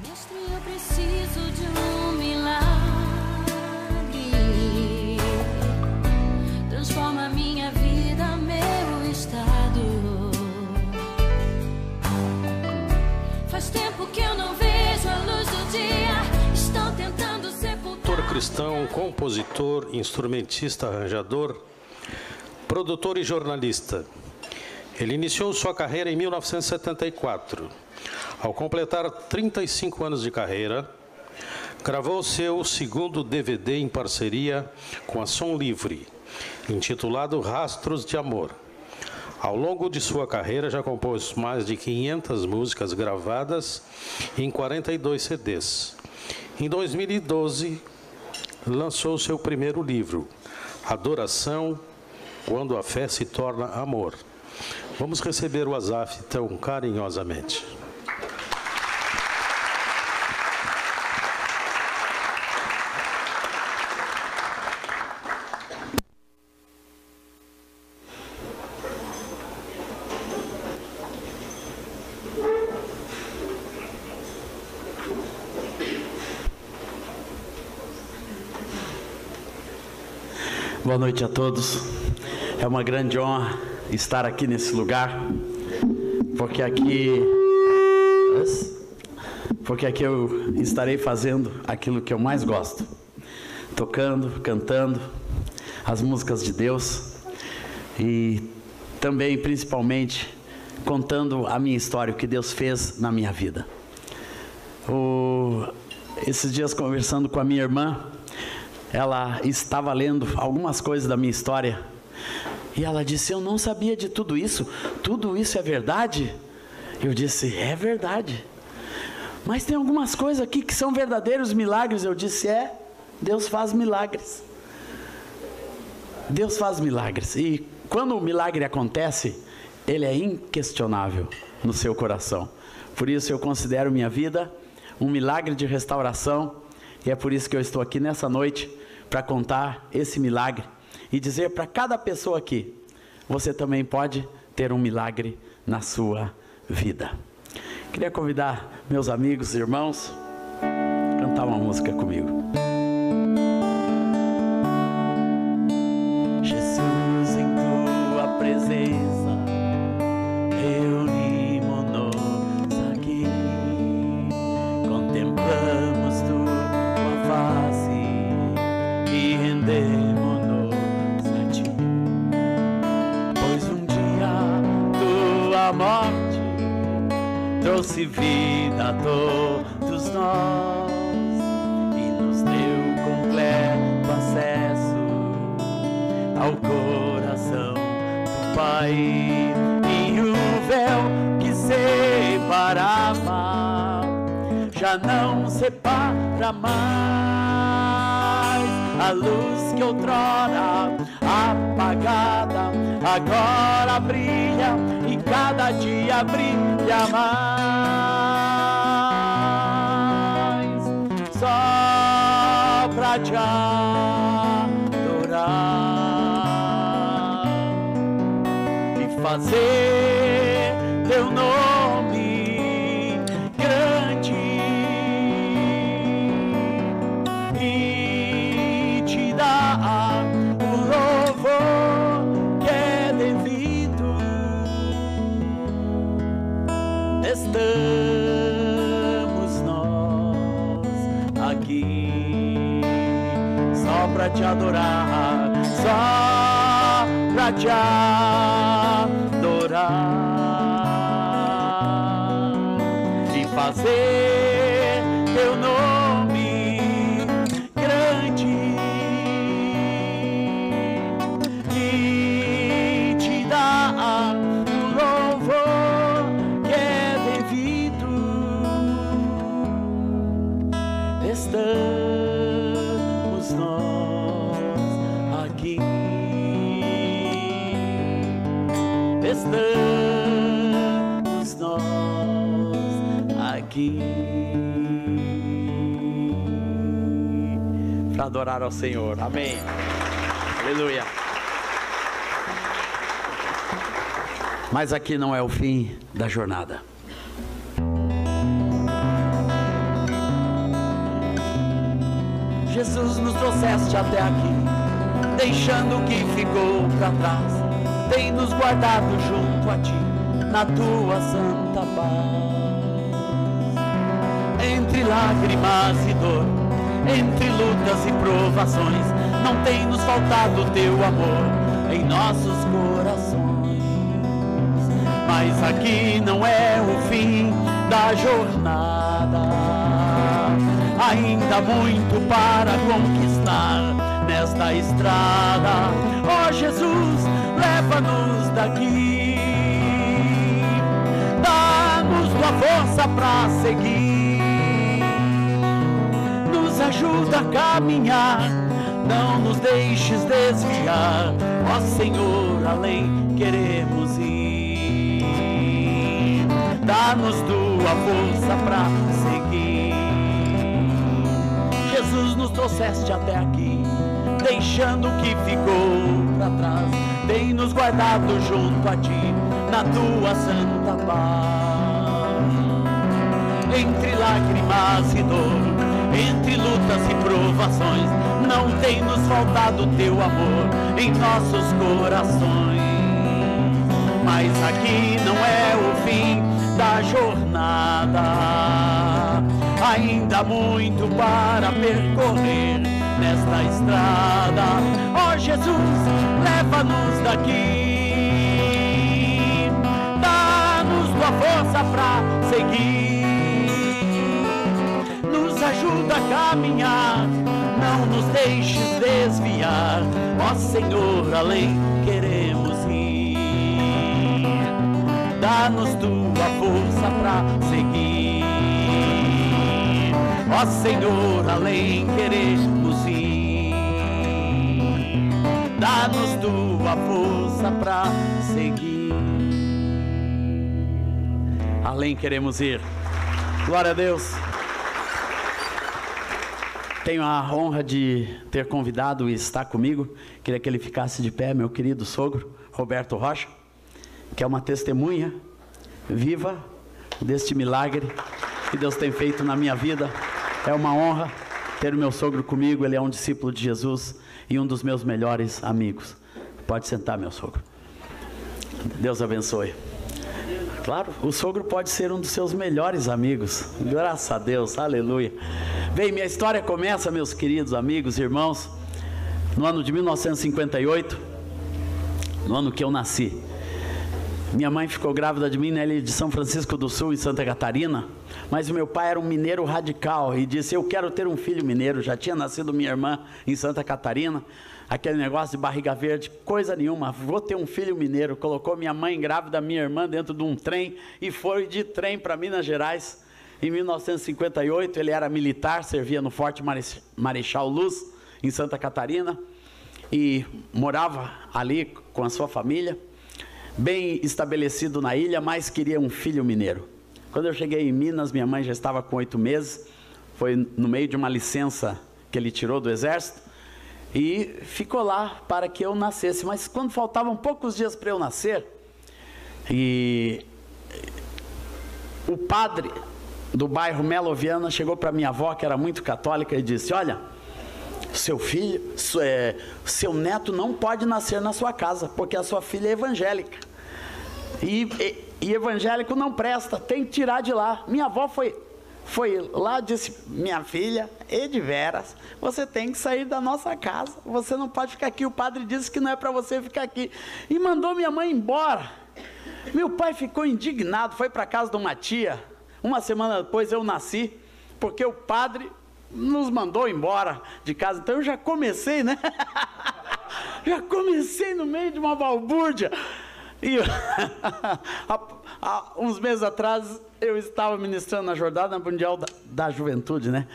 Mestre, eu preciso de um milagre. Transforma minha vida, meu estado. Faz tempo que eu não vejo a luz do dia. Estão tentando sepultar. Autor cristão, compositor, instrumentista, arranjador, produtor e jornalista. Ele iniciou sua carreira em 1974. Ao completar 35 anos de carreira, gravou seu segundo DVD em parceria com a Som Livre, intitulado Rastros de Amor. Ao longo de sua carreira, já compôs mais de 500 músicas gravadas em 42 CDs. Em 2012, lançou seu primeiro livro, Adoração, Quando a Fé se Torna Amor. Vamos receber o Asaf tão carinhosamente. Boa noite a todos. É uma grande honra estar aqui nesse lugar, porque aqui eu estarei fazendo aquilo que eu mais gosto, tocando, cantando as músicas de Deus e também, principalmente, contando a minha história, o que Deus fez na minha vida. Esses dias, conversando com a minha irmã, ela estava lendo algumas coisas da minha história e ela disse: eu não sabia de tudo isso é verdade? Eu disse: é verdade, mas tem algumas coisas aqui que são verdadeiros milagres. Eu disse: Deus faz milagres. Deus faz milagres, e quando o milagre acontece, ele é inquestionável no seu coração. Por isso eu considero minha vida um milagre de restauração. E é por isso que eu estou aqui nessa noite, para contar esse milagre e dizer para cada pessoa aqui: você também pode ter um milagre na sua vida. Queria convidar meus amigos e irmãos a cantar uma música comigo. Jesus, em tua presença reunimos-nos aqui, contemplamos tua face e rendemos-nos a ti, pois um dia tua morte trouxe vida a todos nós e nos deu completo acesso ao coração do Pai. E o véu que separava já não separa mais. A luz que outrora apagada agora brilha e cada dia brilha mais. Só pra te adorar e fazer teu nome grande e te dar o louvor que é devido. Estamos nós aqui só pra te adorar, só pra te adorar e fazer teu nome grande e te dar o louvor que é devido. Estamos nós aqui, estamos nós aqui para adorar ao Senhor. Amém. Aleluia. Mas aqui não é o fim da jornada. Jesus, nos trouxeste até aqui, deixando o que ficou para trás, tem nos guardado junto a ti, na tua santa paz. Entre lágrimas e dor, entre lutas e provações, não tem nos faltado o teu amor em nossos corações. Mas aqui não é o fim da jornada, ainda muito para conquistar nesta estrada. Ó Jesus, leva-nos daqui, dá-nos tua força para seguir, nos ajuda a caminhar, não nos deixes desviar. Ó Senhor, além queremos ir, dá-nos tua força para seguir. Jesus, nos trouxeste até aqui, deixando o que ficou para trás, tem nos guardado junto a ti, na tua santa paz. Entre lágrimas e dor, entre lutas e provações, não tem nos faltado o teu amor em nossos corações. Mas aqui não é o fim da jornada, ainda muito para percorrer nesta estrada. Ó Jesus, leva-nos daqui, dá-nos tua força para seguir, nos ajuda a caminhar, não nos deixes desviar. Ó Senhor, além queremos ir, dá-nos tua força para seguir. Ó Senhor, além queremos ir, dá-nos tua força para seguir. Além queremos ir. Glória a Deus. Tenho a honra de ter convidado e estar comigo. Queria que ele ficasse de pé, meu querido sogro, Roberto Rocha, que é uma testemunha viva deste milagre que Deus tem feito na minha vida. É uma honra ter o meu sogro comigo, ele é um discípulo de Jesus e um dos meus melhores amigos. Pode sentar, meu sogro. Deus abençoe. Claro, o sogro pode ser um dos seus melhores amigos. Graças a Deus, aleluia. Bem, minha história começa, meus queridos amigos e irmãos, no ano de 1958, no ano que eu nasci. Minha mãe ficou grávida de mim na ilha de São Francisco do Sul, em Santa Catarina, mas o meu pai era um mineiro radical e disse: eu quero ter um filho mineiro. Já tinha nascido minha irmã em Santa Catarina, aquele negócio de barriga verde, coisa nenhuma, vou ter um filho mineiro. Colocou minha mãe grávida, minha irmã dentro de um trem e foi de trem para Minas Gerais. Em 1958 ele era militar, servia no Forte Marechal Luz, em Santa Catarina, e morava ali com a sua família, bem estabelecido na ilha, mas queria um filho mineiro. Quando eu cheguei em Minas, minha mãe já estava com 8 meses, foi no meio de uma licença que ele tirou do exército, e ficou lá para que eu nascesse. Mas quando faltavam poucos dias para eu nascer, e o padre do bairro Melo Viana chegou para minha avó, que era muito católica, e disse: olha, seu filho, seu neto não pode nascer na sua casa, porque a sua filha é evangélica. E evangélico não presta, tem que tirar de lá. Minha avó foi lá e disse: minha filha, Edveras, você tem que sair da nossa casa, você não pode ficar aqui, o padre disse que não é para você ficar aqui. E mandou minha mãe embora. Meu pai ficou indignado, foi para casa de uma tia. Uma semana depois eu nasci, porque o padre nos mandou embora de casa. Então eu já comecei, né? Já comecei no meio de uma balbúrdia. E há uns meses atrás eu estava ministrando na Jornada Mundial da Juventude, né?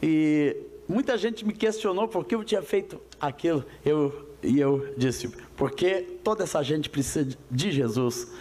E muita gente me questionou por que eu tinha feito aquilo. E eu disse: porque toda essa gente precisa de Jesus.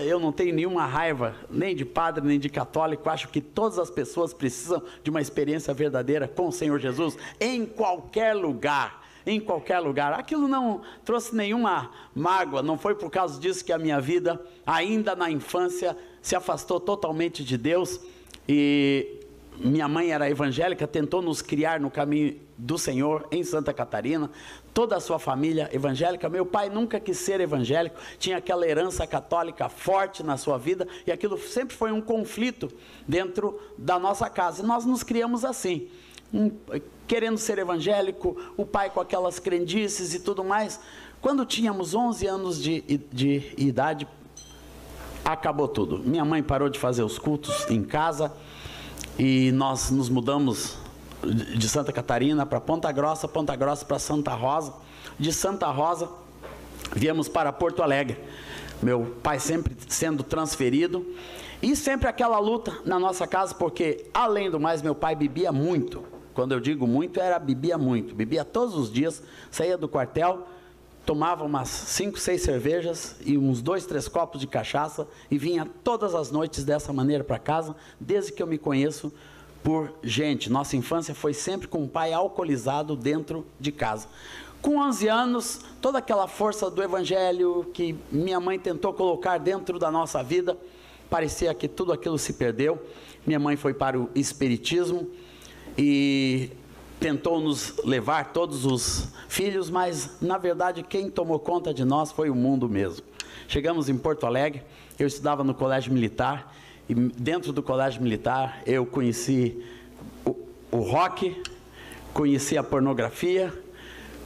Eu não tenho nenhuma raiva, nem de padre, nem de católico. Acho que todas as pessoas precisam de uma experiência verdadeira com o Senhor Jesus, em qualquer lugar, em qualquer lugar. Aquilo não trouxe nenhuma mágoa, não foi por causa disso que a minha vida, ainda na infância, se afastou totalmente de Deus. E minha mãe era evangélica, tentou nos criar no caminho do Senhor em Santa Catarina, toda a sua família evangélica. Meu pai nunca quis ser evangélico, tinha aquela herança católica forte na sua vida, e aquilo sempre foi um conflito dentro da nossa casa, e nós nos criamos assim, querendo ser evangélico, o pai com aquelas crendices e tudo mais. Quando tínhamos 11 anos de idade, acabou tudo. Minha mãe parou de fazer os cultos em casa, e nós nos mudamos de Santa Catarina para Ponta Grossa para Santa Rosa. De Santa Rosa, viemos para Porto Alegre. Meu pai sempre sendo transferido, e sempre aquela luta na nossa casa, porque, além do mais, meu pai bebia muito. Quando eu digo muito, bebia muito. Bebia todos os dias, saía do quartel, tomava umas 5, 6 cervejas e uns 2, 3 copos de cachaça, e vinha todas as noites dessa maneira para casa, desde que eu me conheço por gente. Nossa infância foi sempre com um pai alcoolizado dentro de casa. Com 11 anos, toda aquela força do evangelho que minha mãe tentou colocar dentro da nossa vida, parecia que tudo aquilo se perdeu. Minha mãe foi para o espiritismo e tentou nos levar, todos os filhos, mas na verdade quem tomou conta de nós foi o mundo mesmo. Chegamos em Porto Alegre, eu estudava no colégio militar, e dentro do colégio militar eu conheci o rock, conheci a pornografia,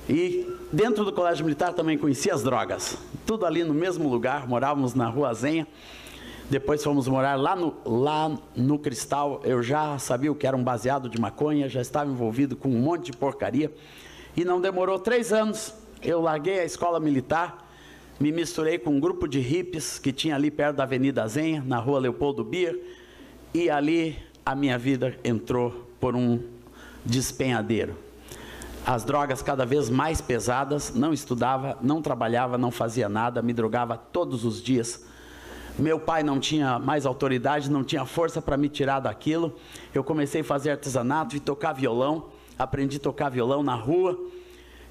e dentro do colégio militar também conheci as drogas, tudo ali no mesmo lugar. Morávamos na Rua Zenha. Depois fomos morar lá no Cristal. Eu já sabia o que era um baseado de maconha, já estava envolvido com um monte de porcaria, e não demorou 3 anos, eu larguei a escola militar, me misturei com um grupo de hippies que tinha ali perto da Avenida Zenha, na Rua Leopoldo Bier, e ali a minha vida entrou por um despenhadeiro. As drogas cada vez mais pesadas, não estudava, não trabalhava, não fazia nada, me drogava todos os dias. Meu pai não tinha mais autoridade, não tinha força para me tirar daquilo. Eu comecei a fazer artesanato e tocar violão, aprendi a tocar violão na rua,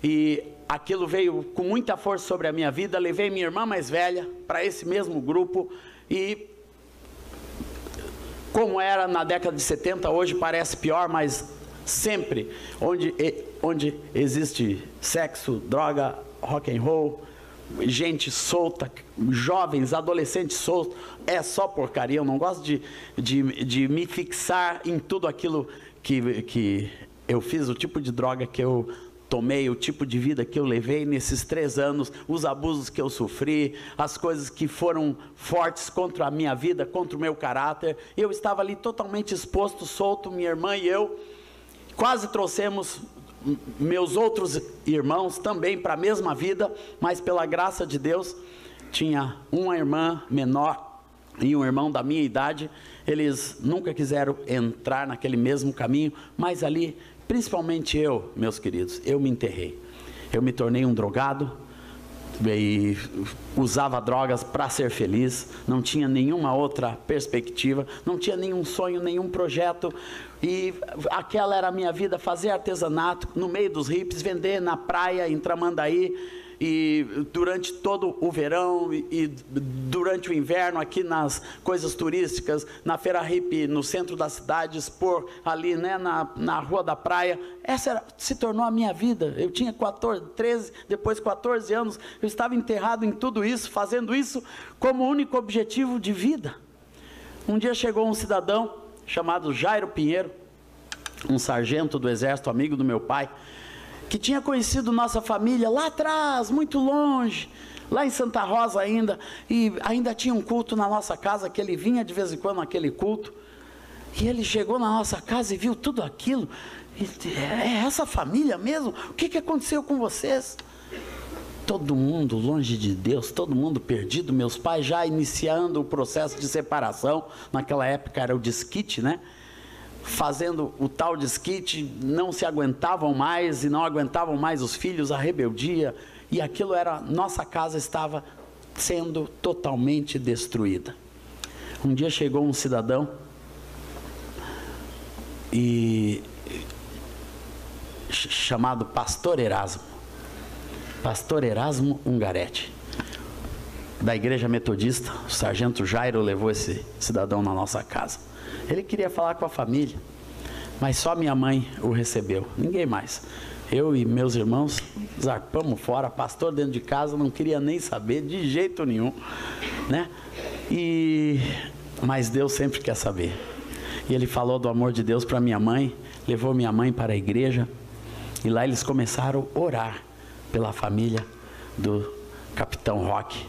e aquilo veio com muita força sobre a minha vida. Levei minha irmã mais velha para esse mesmo grupo, e como era na década de 70, hoje parece pior, mas sempre onde existe sexo, droga, rock and roll, gente solta, jovens, adolescentes soltos, é só porcaria. Eu não gosto de me fixar em tudo aquilo que eu fiz, o tipo de droga que eu tomei, o tipo de vida que eu levei nesses 3 anos, os abusos que eu sofri, as coisas que foram fortes contra a minha vida, contra o meu caráter. Eu estava ali totalmente exposto, solto, minha irmã e eu. Quase trouxemos meus outros irmãos também para a mesma vida, mas pela graça de Deus, tinha uma irmã menor e um irmão da minha idade. Eles nunca quiseram entrar naquele mesmo caminho, mas ali, principalmente eu, meus queridos, eu me enterrei. Eu me tornei um drogado e usava drogas para ser feliz, não tinha nenhuma outra perspectiva, não tinha nenhum sonho, nenhum projeto, e aquela era a minha vida: fazer artesanato no meio dos hippies, vender na praia em Tramandaí, e durante todo o verão e durante o inverno aqui nas coisas turísticas, na feira hippie no centro da cidade, expor ali, né, na rua da praia. Essa se tornou a minha vida. Eu tinha 13, depois 14 anos, eu estava enterrado em tudo isso, fazendo isso como único objetivo de vida. Um dia chegou um cidadão chamado Jairo Pinheiro, um sargento do exército, amigo do meu pai, que tinha conhecido nossa família lá atrás, muito longe, lá em Santa Rosa ainda, e ainda tinha um culto na nossa casa, que ele vinha de vez em quando naquele culto, e ele chegou na nossa casa e viu tudo aquilo, e é essa família mesmo? O que aconteceu com vocês? Todo mundo longe de Deus, todo mundo perdido, meus pais já iniciando o processo de separação, naquela época era o desquite, né? Fazendo o tal desquite, não se aguentavam mais, e não aguentavam mais os filhos, a rebeldia, e aquilo era, nossa casa estava sendo totalmente destruída. Um dia chegou um cidadão, chamado Pastor Erasmo Ungaretti, da igreja metodista. O sargento Jairo levou esse cidadão na nossa casa. Ele queria falar com a família. Mas só minha mãe o recebeu, ninguém mais. Eu e meus irmãos zarpamos fora, pastor dentro de casa, não queria nem saber de jeito nenhum, né? Mas Deus sempre quer saber. E ele falou do amor de Deus para minha mãe, levou minha mãe para a igreja, e lá eles começaram a orar pela família do Capitão Roque.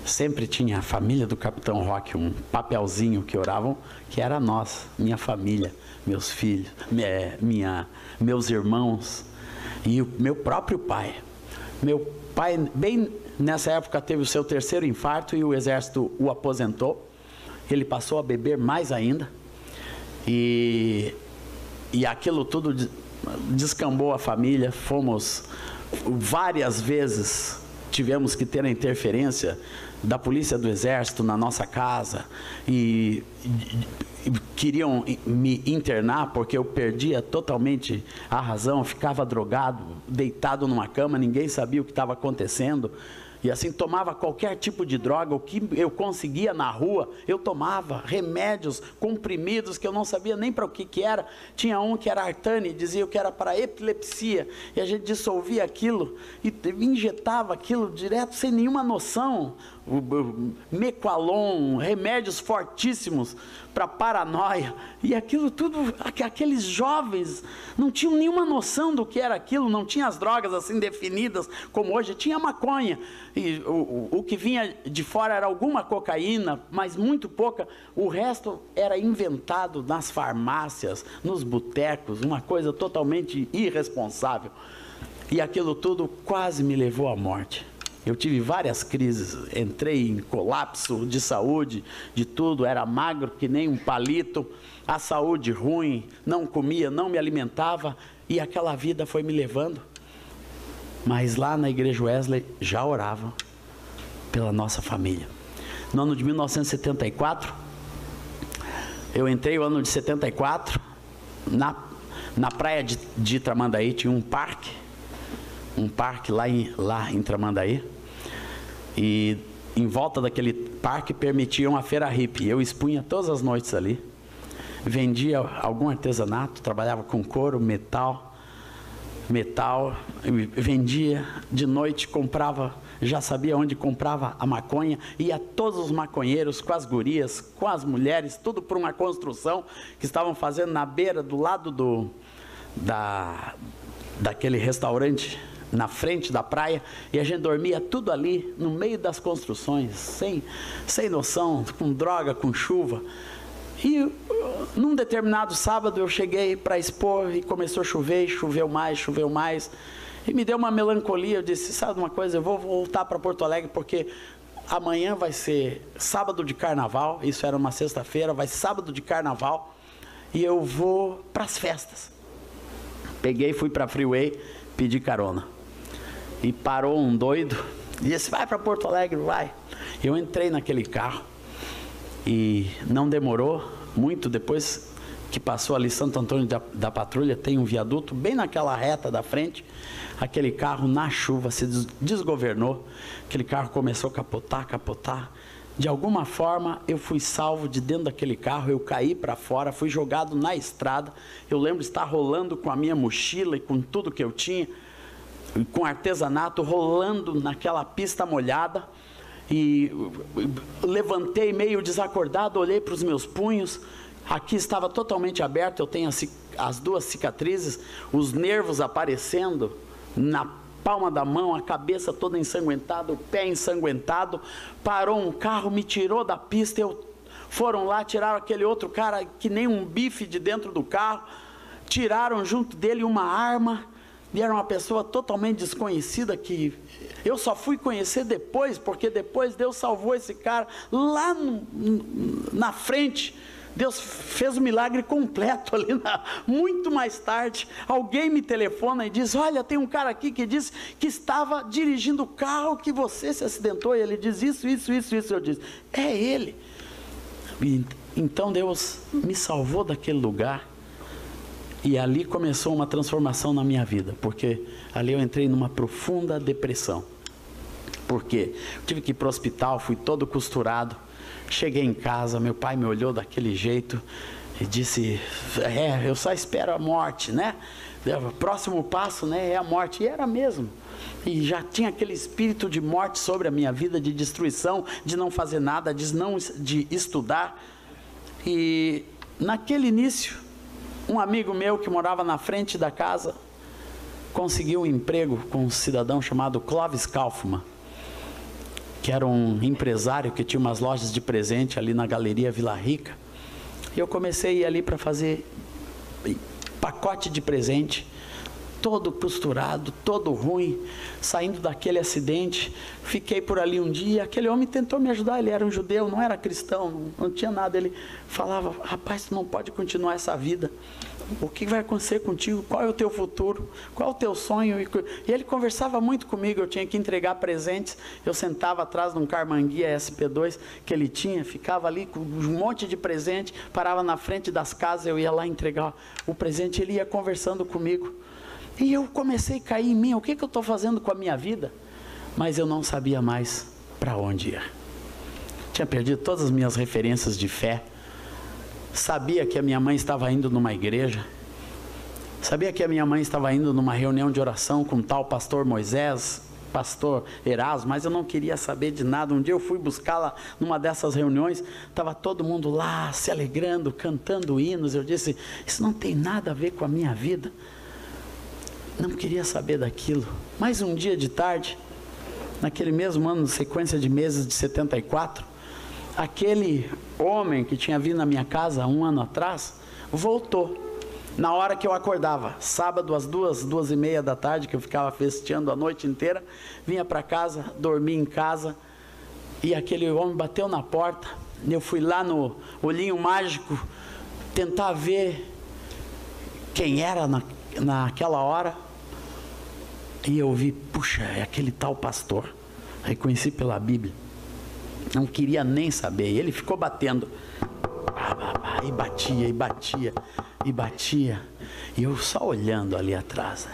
Sempre tinha a família do Capitão Roque um papelzinho que oravam, que era nós, minha família, meus filhos, meus irmãos e o meu próprio pai. Meu pai, bem nessa época, teve o seu 3º infarto e o exército o aposentou. Ele passou a beber mais ainda e aquilo tudo descambou a família. Fomos várias vezes, tivemos que ter a interferência da polícia do exército na nossa casa e queriam me internar porque eu perdia totalmente a razão, ficava drogado, deitado numa cama, ninguém sabia o que estava acontecendo. E assim, tomava qualquer tipo de droga, o que eu conseguia na rua, eu tomava remédios, comprimidos, que eu não sabia nem para o que era. Tinha um que era Artane, dizia que era para epilepsia, e a gente dissolvia aquilo, e injetava aquilo direto, sem nenhuma noção. Mequalon, remédios fortíssimos para paranoia, e aquilo tudo, aqueles jovens não tinham nenhuma noção do que era aquilo, não tinha as drogas assim definidas como hoje, tinha maconha, e o que vinha de fora era alguma cocaína, mas muito pouca, o resto era inventado nas farmácias, nos botecos, uma coisa totalmente irresponsável, e aquilo tudo quase me levou à morte. Eu tive várias crises, entrei em colapso de saúde, de tudo, era magro que nem um palito, a saúde ruim, não comia, não me alimentava, e aquela vida foi me levando. Mas lá na igreja Wesley já oravam pela nossa família. No ano de 1974, eu entrei no ano de 74, na praia de Tramandaí tinha um parque lá em Tramandaí, e em volta daquele parque permitiam a feira hippie. Eu expunha todas as noites ali, vendia algum artesanato, trabalhava com couro, metal, vendia de noite, comprava, já sabia onde comprava a maconha, ia todos os maconheiros, com as gurias, com as mulheres, tudo por uma construção que estavam fazendo na beira, do lado daquele restaurante, na frente da praia, e a gente dormia tudo ali, no meio das construções, sem noção, com droga, com chuva. E num determinado sábado eu cheguei para expor e começou a chover, choveu mais, e me deu uma melancolia. Eu disse, sabe uma coisa, eu vou voltar para Porto Alegre, porque amanhã vai ser sábado de carnaval, isso era uma sexta-feira, vai ser sábado de carnaval, e eu vou para as festas. Peguei, fui para a Freeway, pedi carona. E parou um doido, e disse, vai para Porto Alegre, vai. Eu entrei naquele carro, e não demorou muito, depois que passou ali Santo Antônio da Patrulha, tem um viaduto, bem naquela reta da frente, aquele carro na chuva se desgovernou, aquele carro começou a capotar. De alguma forma eu fui salvo de dentro daquele carro, eu caí para fora, fui jogado na estrada. Eu lembro de estar rolando com a minha mochila e com tudo que eu tinha, com artesanato, rolando naquela pista molhada, e levantei meio desacordado, olhei para os meus punhos, aqui estava totalmente aberto, eu tenho as duas cicatrizes, os nervos aparecendo na palma da mão, a cabeça toda ensanguentada, o pé ensanguentado. Parou um carro, me tirou da pista, foram lá, tiraram aquele outro cara que nem um bife de dentro do carro, tiraram junto dele uma arma, e era uma pessoa totalmente desconhecida, que eu só fui conhecer depois, porque depois Deus salvou esse cara lá na frente. Deus fez o milagre completo ali, muito mais tarde. Alguém me telefona e diz, olha, tem um cara aqui que disse que estava dirigindo o carro, que você se acidentou, e ele diz isso. Eu disse, é ele. E então Deus me salvou daquele lugar, e ali começou uma transformação na minha vida, porque ali eu entrei numa profunda depressão. Por quê? Eu tive que ir para o hospital, fui todo costurado. Cheguei em casa, meu pai me olhou daquele jeito, e disse, eu só espero a morte, né? O próximo passo, né, é a morte. E era mesmo. E já tinha aquele espírito de morte sobre a minha vida, de destruição, de não fazer nada, de estudar. E naquele início, um amigo meu que morava na frente da casa conseguiu um emprego com um cidadão chamado Clóvis Kaufmann, que era um empresário que tinha umas lojas de presente ali na Galeria Vila Rica. E eu comecei a ir ali para fazer pacote de presente, todo costurado, todo ruim, saindo daquele acidente. Fiquei por ali um dia, aquele homem tentou me ajudar, ele era um judeu, não era cristão, não tinha nada. Ele falava, rapaz, tu não pode continuar essa vida. O que vai acontecer contigo? Qual é o teu futuro? Qual é o teu sonho? E ele conversava muito comigo, eu tinha que entregar presentes. Eu sentava atrás de um Carmanguia SP2 que ele tinha, ficava ali com um monte de presente, parava na frente das casas, eu ia lá entregar o presente, ele ia conversando comigo. E eu comecei a cair em mim, o que eu estou fazendo com a minha vida? Mas eu não sabia mais para onde ir. Tinha perdido todas as minhas referências de fé. Sabia que a minha mãe estava indo numa igreja. Sabia que a minha mãe estava indo numa reunião de oração com o tal pastor Moisés, pastor Erasmo, mas eu não queria saber de nada. Um dia eu fui buscá-la numa dessas reuniões, estava todo mundo lá se alegrando, cantando hinos. Eu disse, isso não tem nada a ver com a minha vida. Não queria saber daquilo. Mas um dia de tarde, naquele mesmo ano, sequência de meses de 74, aquele homem que tinha vindo na minha casa um ano atrás, voltou. Na hora que eu acordava, sábado às 2h30 da tarde, que eu ficava festeando a noite inteira, vinha para casa, dormia em casa, e aquele homem bateu na porta. Eu fui lá no olhinho mágico, tentar ver quem era naquela hora, e eu vi, puxa, é aquele tal pastor. Reconheci pela Bíblia. Não queria nem saber. E ele ficou batendo. E batia, e batia, e batia. E eu só olhando ali atrás.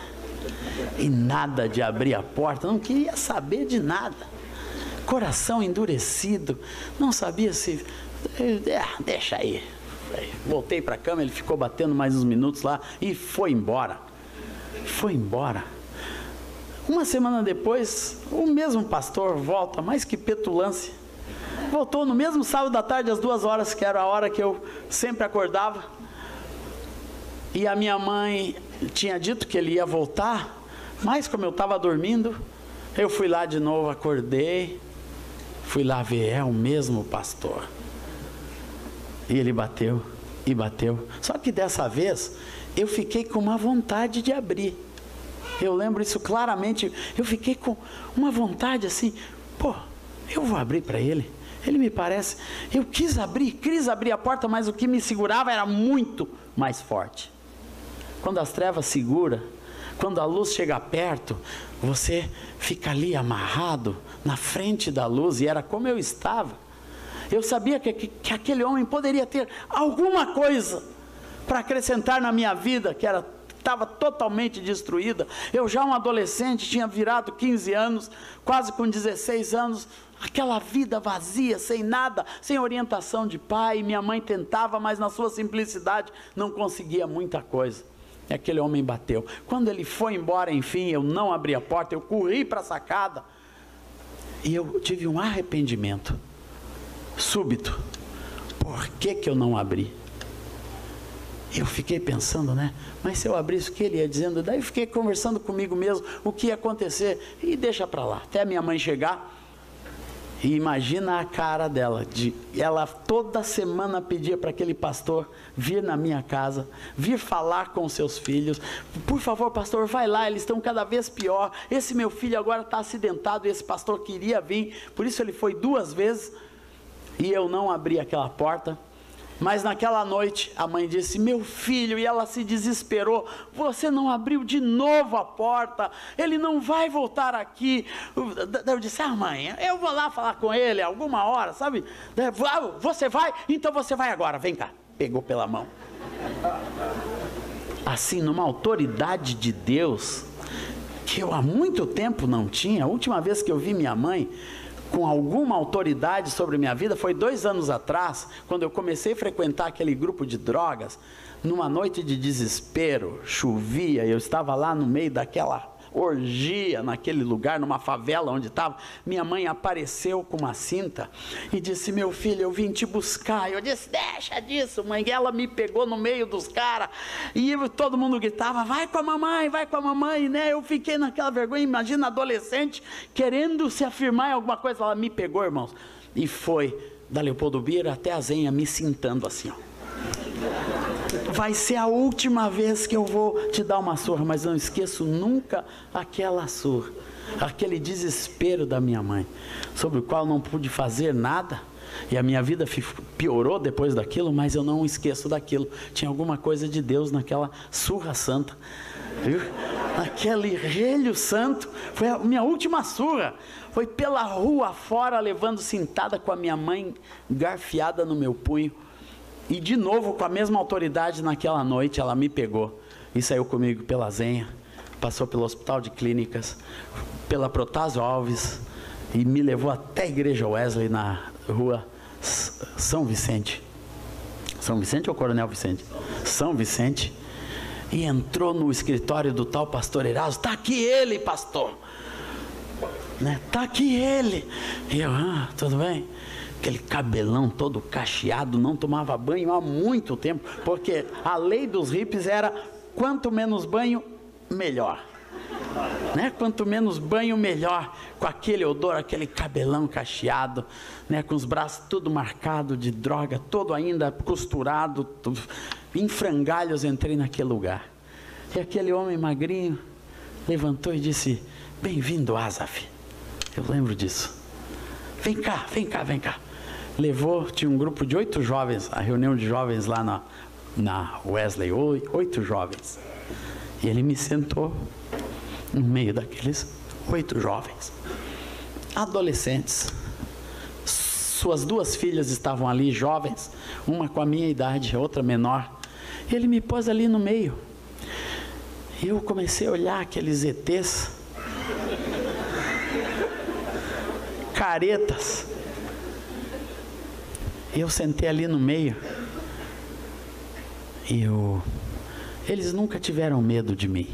E nada de abrir a porta. Não queria saber de nada. Coração endurecido. Não sabia se... deixa aí. Voltei para a cama, ele ficou batendo mais uns minutos lá. E foi embora. Foi embora. Uma semana depois, o mesmo pastor volta, mais que petulância. Voltou no mesmo sábado à tarde, às 2h, que era a hora que eu sempre acordava. E a minha mãe tinha dito que ele ia voltar, mas como eu estava dormindo, eu fui lá de novo, acordei, fui lá ver, é o mesmo pastor. E ele bateu, e bateu. Só que dessa vez, eu fiquei com uma vontade de abrir. Eu lembro isso claramente, eu fiquei com uma vontade assim, eu vou abrir para ele. Ele me parece, eu quis abrir a porta, mas o que me segurava era muito mais forte. Quando as trevas seguram, quando a luz chega perto, você fica ali amarrado na frente da luz, e era como eu estava. Eu sabia que aquele homem poderia ter alguma coisa para acrescentar na minha vida, que estava totalmente destruída. Eu já um adolescente, tinha virado 15 anos, quase com 16 anos, aquela vida vazia, sem nada, sem orientação de pai. Minha mãe tentava, mas na sua simplicidade não conseguia muita coisa. E aquele homem bateu. Quando ele foi embora, enfim, eu não abri a porta, eu corri para a sacada, e eu tive um arrependimento súbito. Por que eu não abri? Eu fiquei pensando, mas se eu abrisse, o que ele ia dizendo? Daí eu fiquei conversando comigo mesmo, o que ia acontecer, e deixa para lá, até a minha mãe chegar. E imagina a cara dela, ela toda semana pedia para aquele pastor vir na minha casa, vir falar com seus filhos. Por favor, pastor, vai lá, eles estão cada vez pior. Esse meu filho agora está acidentado, e esse pastor queria vir, por isso ele foi 2 vezes, e eu não abri aquela porta. Mas naquela noite, a mãe disse, meu filho, e ela se desesperou, você não abriu de novo a porta, ele não vai voltar aqui. Eu disse, mãe, eu vou lá falar com ele alguma hora, sabe? Você vai? Então você vai agora, vem cá. Pegou pela mão. Assim, numa autoridade de Deus, que eu há muito tempo não tinha. A última vez que eu vi minha mãe, com alguma autoridade sobre minha vida foi 2 anos atrás, quando eu comecei a frequentar aquele grupo de drogas. Numa noite de desespero, chovia, eu estava lá no meio daquela orgia, naquele lugar, numa favela onde estava. Minha mãe apareceu com uma cinta e disse: meu filho, eu vim te buscar. Eu disse: deixa disso, mãe. E ela me pegou no meio dos caras e todo mundo gritava: vai com a mamãe, né? Eu fiquei naquela vergonha. Imagina, adolescente querendo se afirmar em alguma coisa. Ela me pegou, irmãos, e foi da Leopoldo Bira até a Zenha, me sentando assim, ó. Vai ser a última vez que eu vou te dar uma surra, mas não esqueço nunca aquela surra, aquele desespero da minha mãe, sobre o qual não pude fazer nada, e a minha vida piorou depois daquilo, mas eu não esqueço daquilo. Tinha alguma coisa de Deus naquela surra santa, viu? Aquele relho santo. Foi a minha última surra, foi pela rua fora, levando cintada com a minha mãe garfiada no meu punho. E de novo, com a mesma autoridade, naquela noite, ela me pegou e saiu comigo pela Zenha, passou pelo Hospital de Clínicas, pela Protásio Alves, e me levou até a Igreja Wesley, na rua São Vicente. São Vicente ou Coronel Vicente? São Vicente. E entrou no escritório do tal pastor Eraso. Está aqui ele, pastor. Né? Está aqui ele. E eu: tudo bem? Aquele cabelão todo cacheado, não tomava banho há muito tempo, porque a lei dos hippies era: quanto menos banho, melhor, né? Quanto menos banho, melhor. Com aquele odor, aquele cabelão cacheado, né? Com os braços tudo marcado de droga, todo ainda costurado, em frangalhos. Entrei naquele lugar, e aquele homem magrinho levantou e disse: bem-vindo, Asaf. Eu lembro disso. Vem cá, vem cá, vem cá. Levou, tinha um grupo de 8 jovens, a reunião de jovens lá na Wesley, 8 jovens. E ele me sentou no meio daqueles 8 jovens, adolescentes. Suas 2 filhas estavam ali, jovens, uma com a minha idade, outra menor. E ele me pôs ali no meio. E eu comecei a olhar aqueles ETs, caretas. Eu sentei ali no meio. E eles nunca tiveram medo de mim.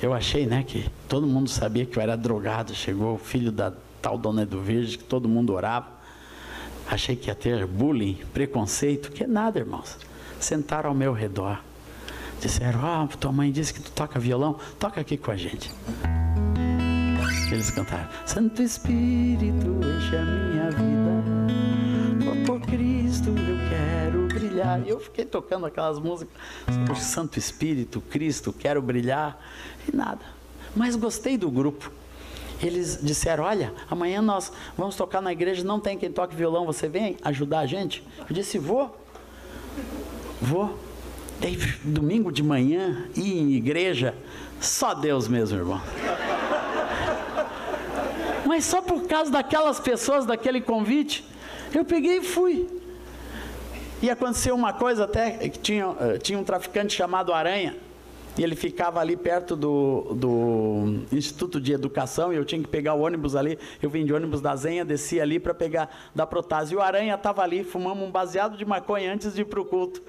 Eu achei, né, que todo mundo sabia que eu era drogado. Chegou o filho da tal Dona Edu Virgem, que todo mundo orava. Achei que ia ter bullying, preconceito. Que nada, irmãos. Sentaram ao meu redor. Disseram: tua mãe disse que tu toca violão, toca aqui com a gente. Eles cantaram: Santo Espírito, enche a minha vida, por Cristo eu quero brilhar. E eu fiquei tocando aquelas músicas sobre Santo Espírito, Cristo, quero brilhar, e nada. Mas gostei do grupo. Eles disseram: olha, amanhã nós vamos tocar na igreja, não tem quem toque violão, você vem ajudar a gente? Eu disse: vou. Daí, domingo de manhã, ir em igreja, só Deus mesmo, irmão. Mas só por causa daquelas pessoas, daquele convite, eu peguei e fui. E aconteceu uma coisa até, que tinha um traficante chamado Aranha, e ele ficava ali perto do Instituto de Educação, e eu tinha que pegar o ônibus ali. Eu vim de ônibus da Zenha, descia ali para pegar da Protásio. E o Aranha estava ali, fumamos um baseado de maconha antes de ir para o culto.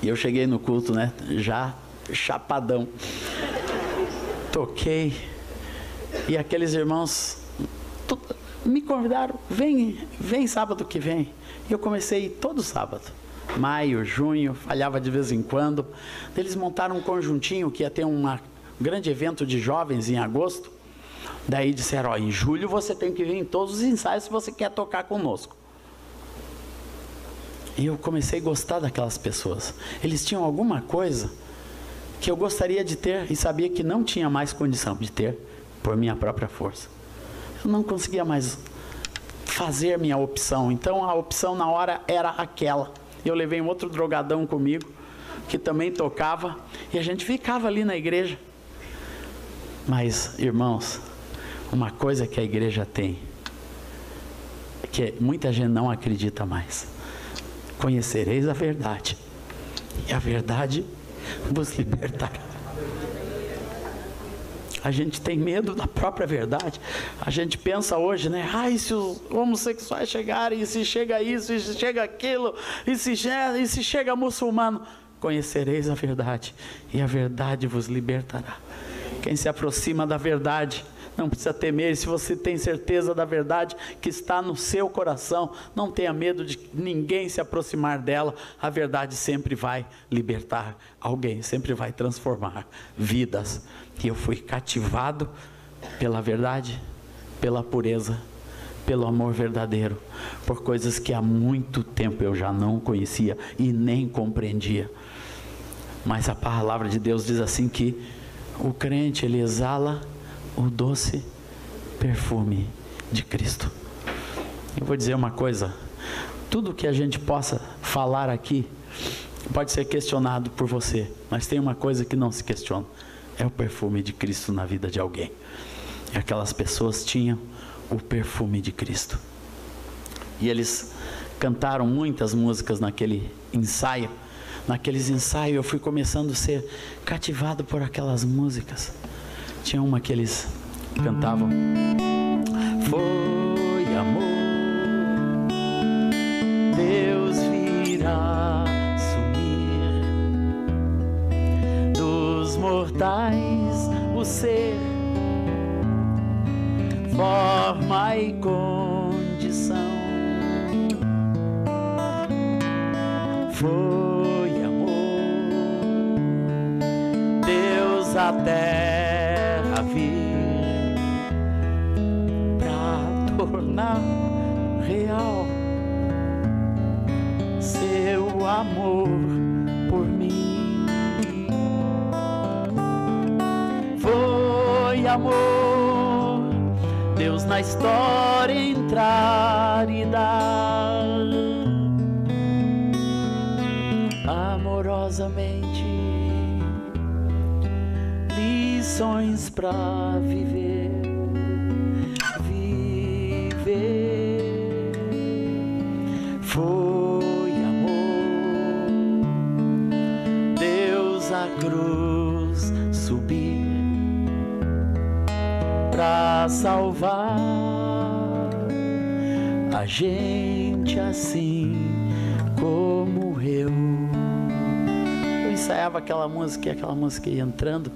E eu cheguei no culto, né, já chapadão. Toquei, e aqueles irmãos me convidaram: vem sábado que vem. E eu comecei a ir todo sábado, maio, junho, falhava de vez em quando. Eles montaram um conjuntinho que ia ter um grande evento de jovens em agosto. Daí disseram: em julho você tem que vir em todos os ensaios se você quer tocar conosco. E eu comecei a gostar daquelas pessoas. Eles tinham alguma coisa que eu gostaria de ter e sabia que não tinha mais condição de ter por minha própria força. Eu não conseguia mais fazer minha opção. Então a opção na hora era aquela. Eu levei um outro drogadão comigo, que também tocava, e a gente ficava ali na igreja. Mas, irmãos, uma coisa que a igreja tem, que muita gente não acredita mais: conhecereis a verdade, e a verdade vos libertará. A gente tem medo da própria verdade. A gente pensa hoje, né? E se os homossexuais chegarem, e se chega isso, e se chega aquilo, e se chega muçulmano. Conhecereis a verdade, e a verdade vos libertará. Quem se aproxima da verdade não precisa temer. Se você tem certeza da verdade que está no seu coração, não tenha medo de ninguém se aproximar dela. A verdade sempre vai libertar alguém, sempre vai transformar vidas. E eu fui cativado pela verdade, pela pureza, pelo amor verdadeiro, por coisas que há muito tempo eu já não conhecia e nem compreendia. Mas a palavra de Deus diz assim que o crente, ele exala o doce perfume de Cristo. Eu vou dizer uma coisa: tudo que a gente possa falar aqui pode ser questionado por você, mas tem uma coisa que não se questiona: é o perfume de Cristo na vida de alguém. E aquelas pessoas tinham o perfume de Cristo. E eles cantaram muitas músicas naquele ensaio. Naqueles ensaios eu fui começando a ser cativado por aquelas músicas. Tinha uma que eles cantavam: foi amor, Deus virá sumir dos mortais o ser, forma e condição. Foi amor, Deus a terra vir pra tornar real seu amor por mim. Foi amor, Deus na história entrar e dar amorosamente lições pra viver. Foi amor, Deus a cruz subir pra salvar a gente assim como eu. Eu ensaiava aquela música e aquela música ia entrando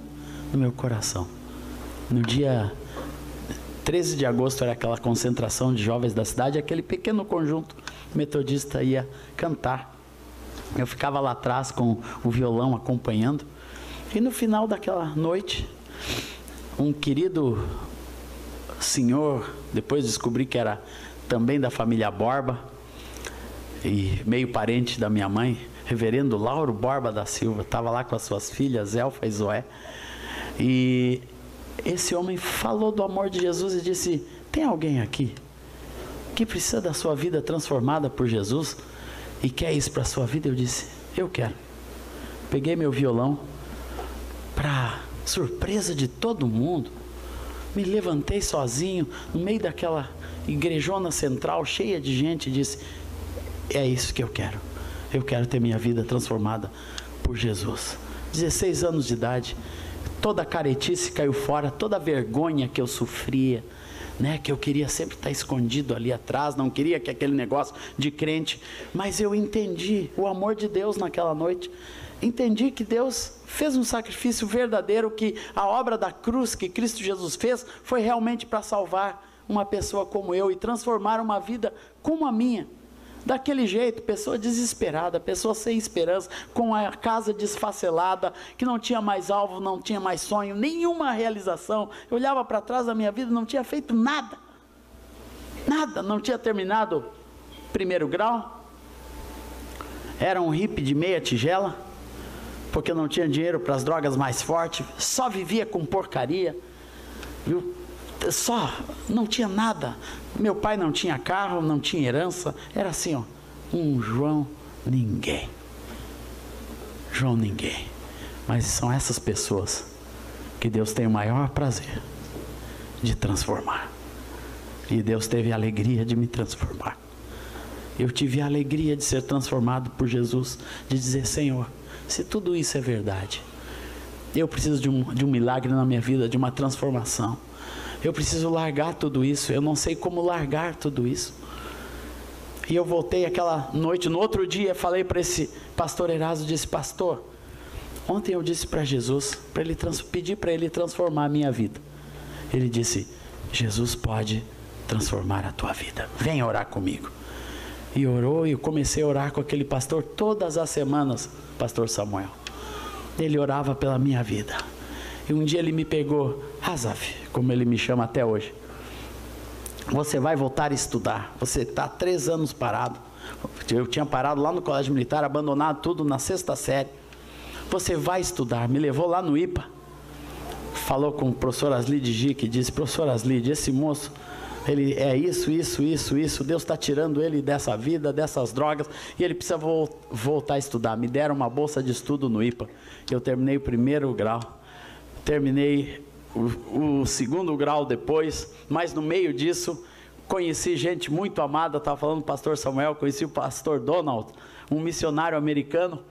no meu coração. No dia 13 de agosto era aquela concentração de jovens da cidade, aquele pequeno conjunto metodista ia cantar. Eu ficava lá atrás com o violão acompanhando. E no final daquela noite, um querido senhor, depois descobri que era também da família Borba, e meio parente da minha mãe, reverendo Lauro Borba da Silva, estava lá com as suas filhas, Elfa e Zoé. E esse homem falou do amor de Jesus e disse: tem alguém aqui que precisa da sua vida transformada por Jesus e quer isso para a sua vida? Eu disse: eu quero. Peguei meu violão, para surpresa de todo mundo, me levantei sozinho no meio daquela igrejona central cheia de gente e disse: é isso que eu quero. Eu quero ter minha vida transformada por Jesus. 16 anos de idade, toda a caretice caiu fora, toda a vergonha que eu sofria, né, que eu queria sempre estar escondido ali atrás, não queria que aquele negócio de crente, mas eu entendi o amor de Deus naquela noite, entendi que Deus fez um sacrifício verdadeiro, que a obra da cruz que Cristo Jesus fez foi realmente para salvar uma pessoa como eu e transformar uma vida como a minha. Daquele jeito, pessoa desesperada, pessoa sem esperança, com a casa desfacelada, que não tinha mais alvo, não tinha mais sonho, nenhuma realização. Eu olhava para trás da minha vida, não tinha feito nada. Nada, não tinha terminado primeiro grau. Era um hippie de meia tigela, porque não tinha dinheiro para as drogas mais fortes, só vivia com porcaria, viu? Só, não tinha nada. Meu pai não tinha carro, não tinha herança. Era assim, ó, um João ninguém. João ninguém. Mas são essas pessoas que Deus tem o maior prazer de transformar. E Deus teve a alegria de me transformar. Eu tive a alegria de ser transformado por Jesus, de dizer: Senhor, se tudo isso é verdade, Eu preciso de um milagre na minha vida, de uma transformação. Eu preciso largar tudo isso. Eu não sei como largar tudo isso. E eu voltei aquela noite, no outro dia, falei para esse pastor Eraso, disse: pastor, ontem eu disse para Jesus, pedi para ele transformar a minha vida. Ele disse: Jesus pode transformar a tua vida, vem orar comigo. E orou, e eu comecei a orar com aquele pastor todas as semanas, pastor Samuel. Ele orava pela minha vida. E um dia ele me pegou: Azaf, como ele me chama até hoje, você vai voltar a estudar, você está 3 anos parado. Eu tinha parado lá no colégio militar, abandonado tudo na 6ª série. Você vai estudar. Me levou lá no IPA, falou com o professor Asli de Gique, disse: professor Asli, esse moço, ele é isso, Deus está tirando ele dessa vida, dessas drogas, e ele precisa voltar a estudar. Me deram uma bolsa de estudo no IPA. Eu terminei o 1º grau, terminei o 2º grau depois, mas no meio disso conheci gente muito amada. Estava falando do pastor Samuel, conheci o pastor Donald, um missionário americano,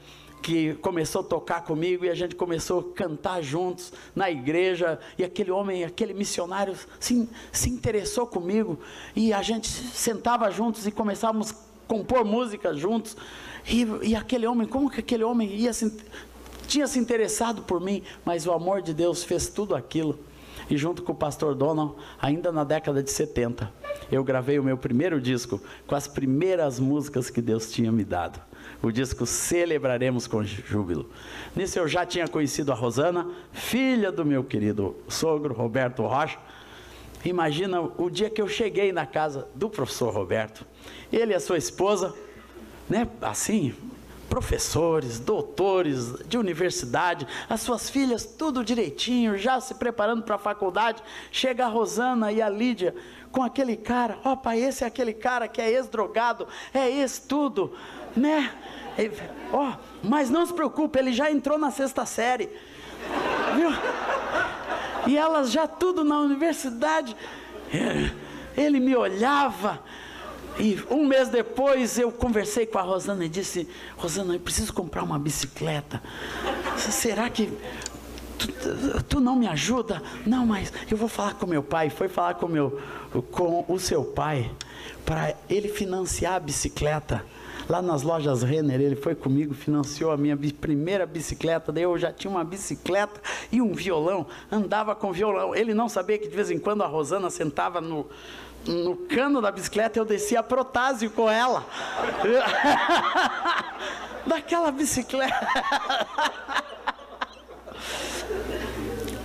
que começou a tocar comigo, e a gente começou a cantar juntos na igreja, e aquele homem, aquele missionário se interessou comigo, e a gente sentava juntos e começávamos a compor música juntos, e aquele homem, como que aquele homem tinha se interessado por mim, mas o amor de Deus fez tudo aquilo. E junto com o pastor Donald, ainda na década de 70, eu gravei o meu primeiro disco com as primeiras músicas que Deus tinha me dado. O disco Celebraremos com Júbilo. Nisso eu já tinha conhecido a Rosana, filha do meu querido sogro, Roberto Rocha. Imagina o dia que eu cheguei na casa do professor Roberto. Ele e a sua esposa, né, assim, professores, doutores de universidade, as suas filhas tudo direitinho, já se preparando para a faculdade. Chega a Rosana e a Lídia com aquele cara: ó, pai, esse é aquele cara que é ex-drogado, é ex-tudo, né? Ó, mas não se preocupe, ele já entrou na 6ª série, viu? E elas já tudo na universidade. Ele me olhava. E 1 mês depois eu conversei com a Rosana e disse: Rosana, eu preciso comprar uma bicicleta. Será que tu não me ajuda? Não, mas eu vou falar com meu pai. Foi falar com o seu pai, para ele financiar a bicicleta. Lá nas lojas Renner, ele foi comigo, financiou a minha primeira bicicleta. Daí eu já tinha uma bicicleta e um violão, andava com violão. Ele não sabia que de vez em quando a Rosana sentava no cano da bicicleta, eu descia a Protásio com ela. Daquela bicicleta.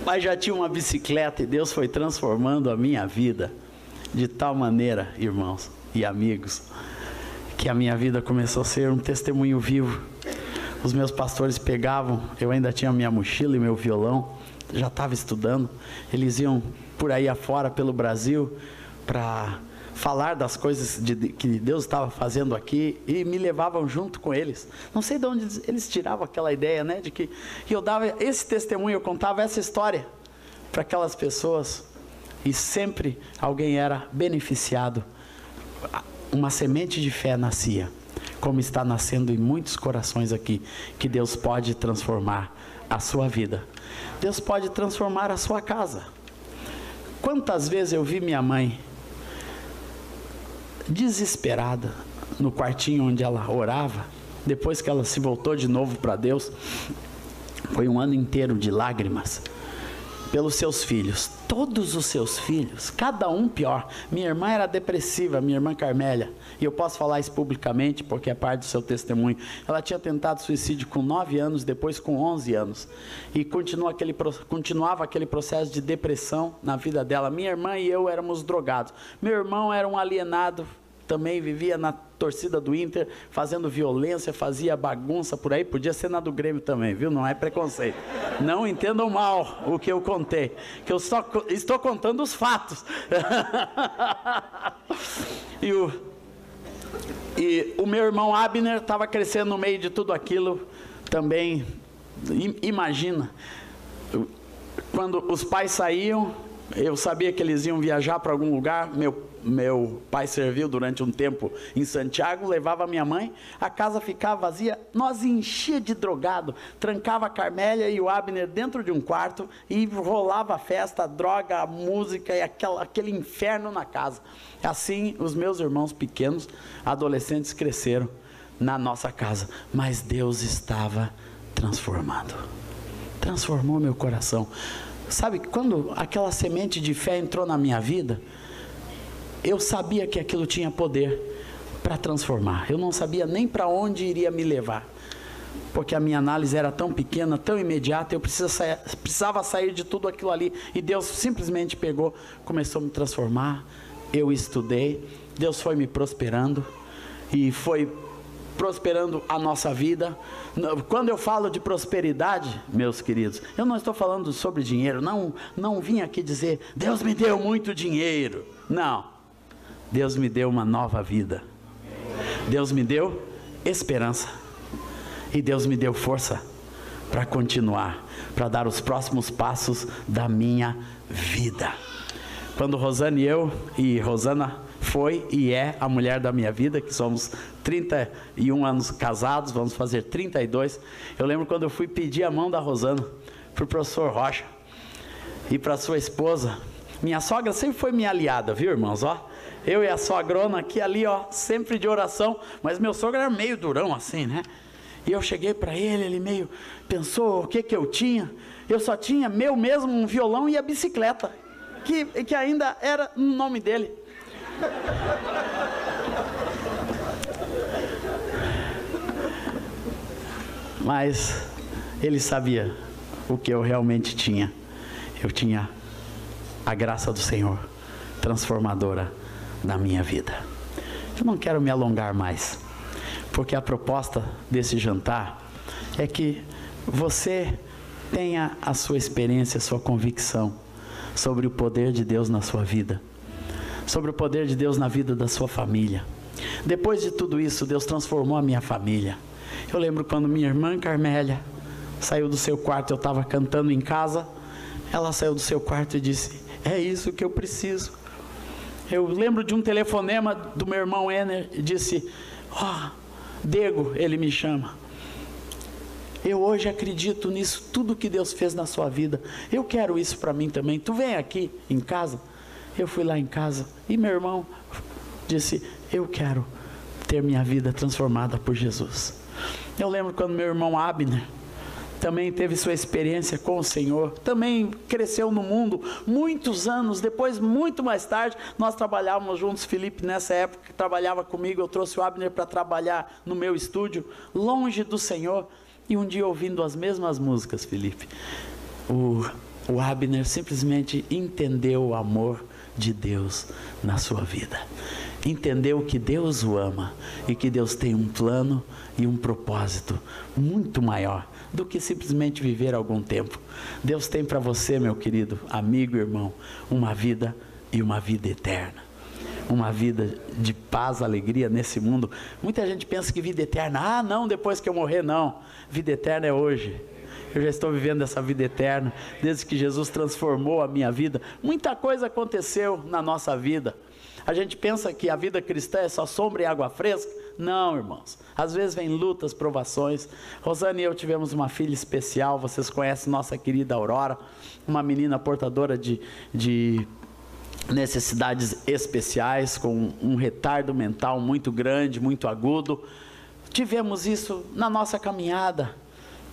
Mas já tinha uma bicicleta, e Deus foi transformando a minha vida de tal maneira, irmãos e amigos, que a minha vida começou a ser um testemunho vivo. Os meus pastores pegavam, eu ainda tinha minha mochila e meu violão, já estava estudando, eles iam por aí afora pelo Brasil para falar das coisas que Deus estava fazendo aqui, e me levavam junto com eles. Não sei de onde eles tiravam aquela ideia, né, de que eu dava esse testemunho, eu contava essa história para aquelas pessoas, e sempre alguém era beneficiado. Uma semente de fé nascia, como está nascendo em muitos corações aqui, que Deus pode transformar a sua vida. Deus pode transformar a sua casa. Quantas vezes eu vi minha mãe desesperada no quartinho onde ela orava, depois que ela se voltou de novo para Deus. Foi um ano inteiro de lágrimas pelos seus filhos, todos os seus filhos, cada um pior. Minha irmã era depressiva, minha irmã Carmélia, e eu posso falar isso publicamente porque é parte do seu testemunho. Ela tinha tentado suicídio com 9 anos, depois com 11 anos, e continuava aquele processo de depressão na vida dela. Minha irmã e eu éramos drogados. Meu irmão era um alienado, também vivia na torcida do Inter, fazendo violência, fazia bagunça por aí. Podia ser na do Grêmio também, viu? Não é preconceito. Não entendam mal o que eu contei, que eu só estou contando os fatos. E o meu irmão Abner estava crescendo no meio de tudo aquilo também. Imagina, quando os pais saíam, Eu sabia que eles iam viajar para algum lugar. Meu pai serviu durante um tempo em Santiago, levava minha mãe, a casa ficava vazia, nós enchia de drogado, trancava a Carmélia e o Abner dentro de um quarto e rolava a festa, a droga, a música e aquele inferno na casa. Assim, os meus irmãos pequenos, adolescentes, cresceram na nossa casa, mas Deus estava transformando. Transformou meu coração. Sabe, quando aquela semente de fé entrou na minha vida, eu sabia que aquilo tinha poder para transformar. Eu não sabia nem para onde iria me levar, porque a minha análise era tão pequena, tão imediata, eu precisava sair de tudo aquilo ali, e Deus simplesmente pegou, começou a me transformar. Eu estudei, Deus foi me prosperando, e foi prosperando a nossa vida. Quando eu falo de prosperidade, meus queridos, eu não estou falando sobre dinheiro, não vim aqui dizer, Deus me deu muito dinheiro. Não, Deus me deu uma nova vida, Deus me deu esperança, e Deus me deu força para continuar, para dar os próximos passos da minha vida. Quando Rosana e Rosana foi e é a mulher da minha vida, que somos 31 anos casados, vamos fazer 32. Eu lembro quando eu fui pedir a mão da Rosana para o professor Rocha e para sua esposa. Minha sogra sempre foi minha aliada, viu, irmãos? Ó, eu e a sogrona aqui ali, ó, sempre de oração, mas meu sogro era meio durão assim, né? E eu cheguei para ele meio pensou o que eu tinha. Eu só tinha meu mesmo um violão e a bicicleta, que ainda era no nome dele. Mas ele sabia o que eu realmente tinha. Eu tinha a graça do Senhor, transformadora da minha vida. Eu não quero me alongar mais, porque a proposta desse jantar é que você tenha a sua experiência, a sua convicção sobre o poder de Deus na sua vida, sobre o poder de Deus na vida da sua família. Depois de tudo isso, Deus transformou a minha família. Eu lembro quando minha irmã Carmélia saiu do seu quarto, eu estava cantando em casa, ela saiu do seu quarto e disse, é isso que eu preciso. Eu lembro de um telefonema do meu irmão Ener, e disse, Dego, ele me chama. Eu hoje acredito nisso, tudo que Deus fez na sua vida, eu quero isso para mim também, tu vem aqui em casa? Eu fui lá em casa e meu irmão disse, eu quero ter minha vida transformada por Jesus. Eu lembro quando meu irmão Abner também teve sua experiência com o Senhor, também cresceu no mundo, muitos anos depois, muito mais tarde, nós trabalhávamos juntos. Felipe, nessa época, que trabalhava comigo, eu trouxe o Abner para trabalhar no meu estúdio, longe do Senhor, e um dia ouvindo as mesmas músicas, Felipe, o Abner simplesmente entendeu o amor de Deus na sua vida, entendeu que Deus o ama e que Deus tem um plano e um propósito muito maior do que simplesmente viver algum tempo. Deus tem para você, meu querido amigo e irmão, uma vida e uma vida eterna, uma vida de paz, alegria nesse mundo. Muita gente pensa que vida eterna, não, depois que eu morrer, não, vida eterna é hoje. Eu já estou vivendo essa vida eterna, desde que Jesus transformou a minha vida. Muita coisa aconteceu na nossa vida. A gente pensa que a vida cristã é só sombra e água fresca. Não, irmãos. Às vezes vem lutas, provações. Rosana e eu tivemos uma filha especial. Vocês conhecem nossa querida Aurora, uma menina portadora de necessidades especiais, com um retardo mental muito grande, muito agudo. Tivemos isso na nossa caminhada.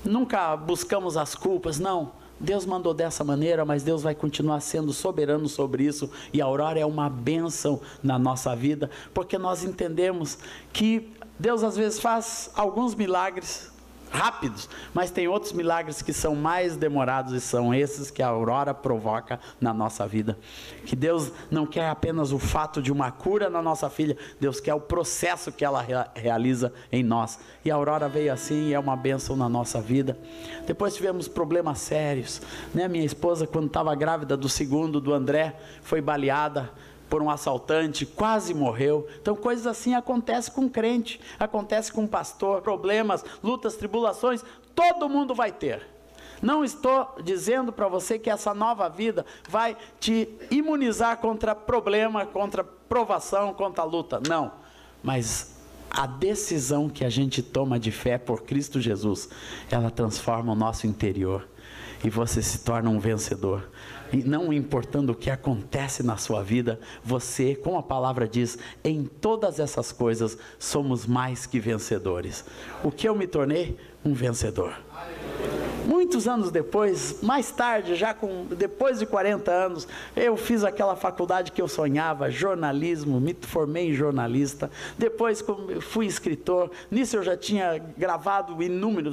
Nunca buscamos as culpas, não. Deus mandou dessa maneira, mas Deus vai continuar sendo soberano sobre isso. E a Aurora é uma bênção na nossa vida, porque nós entendemos que Deus às vezes faz alguns milagres rápidos, mas tem outros milagres que são mais demorados, e são esses que a Aurora provoca na nossa vida. Que Deus não quer apenas o fato de uma cura na nossa filha, Deus quer o processo que ela realiza em nós. E a Aurora veio assim e é uma bênção na nossa vida. Depois tivemos problemas sérios, né? Minha esposa, quando estava grávida do segundo, do André, foi baleada por um assaltante, quase morreu. Então coisas assim acontecem com crente, acontece com pastor. Problemas, lutas, tribulações, todo mundo vai ter. Não estou dizendo para você que essa nova vida vai te imunizar contra problema, contra provação, contra luta. Não. Mas a decisão que a gente toma de fé por Cristo Jesus, ela transforma o nosso interior. E você se torna um vencedor. E não importando o que acontece na sua vida, você, como a palavra diz, em todas essas coisas somos mais que vencedores. O que eu me tornei? Um vencedor. Muitos anos depois, mais tarde, depois de 40 anos, eu fiz aquela faculdade que eu sonhava, jornalismo, me formei em jornalista. Depois fui escritor. Nisso eu já tinha gravado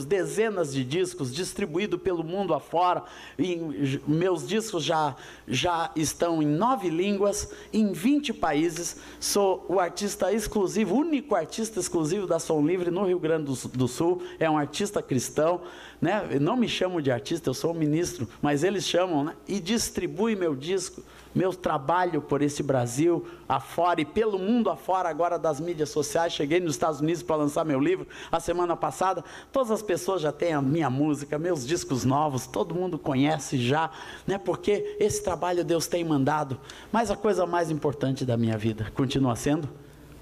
dezenas de discos, distribuído pelo mundo afora. E meus discos já estão em 9 línguas, em 20 países. Sou o artista exclusivo, único artista exclusivo da Som Livre no Rio Grande do Sul. É um artista cristão, né? Eu não me chamo de artista, eu sou um ministro, mas eles chamam, né? E distribui meu disco, meu trabalho por esse Brasil afora e pelo mundo afora, agora das mídias sociais. Cheguei nos Estados Unidos para lançar meu livro a semana passada. Todas as pessoas já têm a minha música, meus discos novos, todo mundo conhece já, né? Porque esse trabalho Deus tem mandado. Mas a coisa mais importante da minha vida continua sendo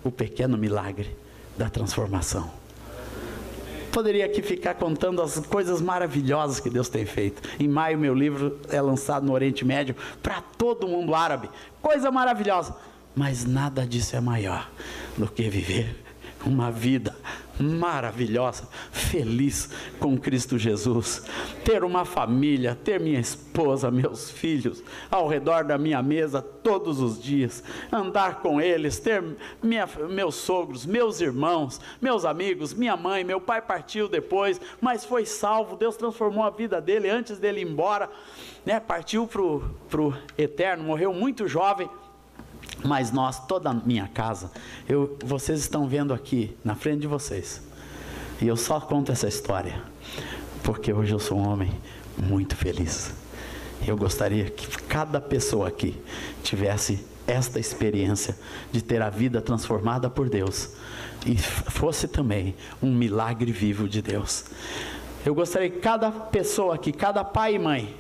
o pequeno milagre da transformação. Poderia aqui ficar contando as coisas maravilhosas que Deus tem feito. Em maio, meu livro é lançado no Oriente Médio para todo o mundo árabe. Coisa maravilhosa. Mas nada disso é maior do que viver uma vida maravilhosa, feliz com Cristo Jesus. Ter uma família, ter minha esposa, meus filhos ao redor da minha mesa todos os dias, andar com eles, ter meus sogros, meus irmãos, meus amigos, minha mãe. Meu pai partiu depois, mas foi salvo. Deus transformou a vida dele antes dele ir embora, né? Partiu pro eterno, morreu muito jovem. Mas nós, toda a minha casa, vocês estão vendo aqui, na frente de vocês, e eu só conto essa história, porque hoje eu sou um homem muito feliz. Eu gostaria que cada pessoa aqui tivesse esta experiência de ter a vida transformada por Deus, e fosse também um milagre vivo de Deus. Eu gostaria que cada pessoa aqui, cada pai e mãe,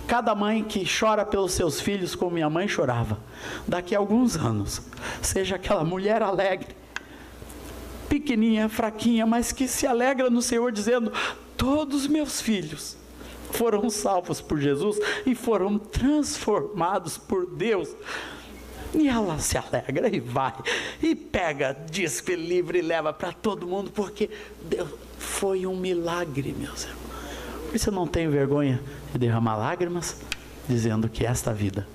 cada mãe que chora pelos seus filhos como minha mãe chorava, daqui a alguns anos, seja aquela mulher alegre, pequenininha, fraquinha, mas que se alegra no Senhor, dizendo: todos meus filhos foram salvos por Jesus e foram transformados por Deus. E ela se alegra e vai, e pega disco e livro e leva para todo mundo, porque Deus, foi um milagre, meus irmãos. Por isso eu não tenho vergonha de derramar lágrimas, dizendo que esta vida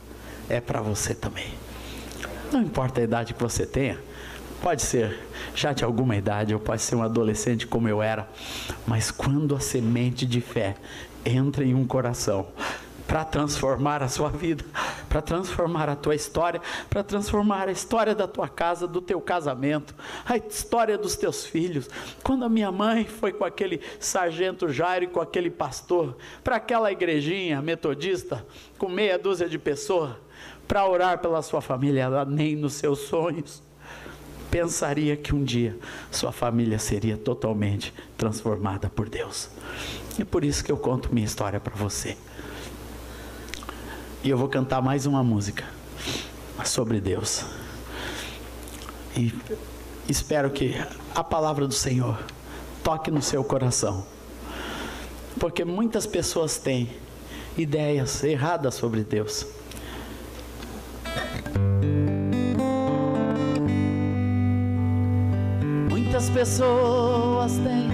é para você também. Não importa a idade que você tenha, pode ser já de alguma idade, ou pode ser um adolescente como eu era, mas quando a semente de fé entra em um coração, para transformar a sua vida, para transformar a tua história, para transformar a história da tua casa, do teu casamento, a história dos teus filhos. Quando a minha mãe foi com aquele sargento Jairo e com aquele pastor, para aquela igrejinha metodista, com meia dúzia de pessoas, para orar pela sua família, ela nem nos seus sonhos pensaria que um dia sua família seria totalmente transformada por Deus. E por isso que eu conto minha história para você. E eu vou cantar mais uma música sobre Deus. E espero que a palavra do Senhor toque no seu coração. Porque muitas pessoas têm ideias erradas sobre Deus. Muitas pessoas têm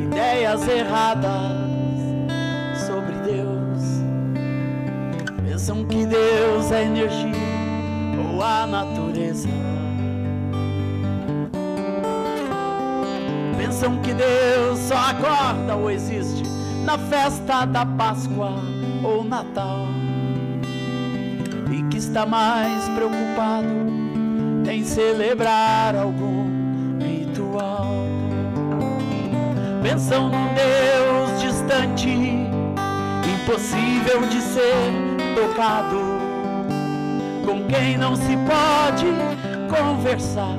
ideias erradas sobre Deus. Pensam que Deus é energia ou a natureza. Pensam que Deus só acorda ou existe na festa da Páscoa ou Natal, e que está mais preocupado em celebrar algum ritual. Pensam num Deus distante, impossível de ser tocado, com quem não se pode conversar,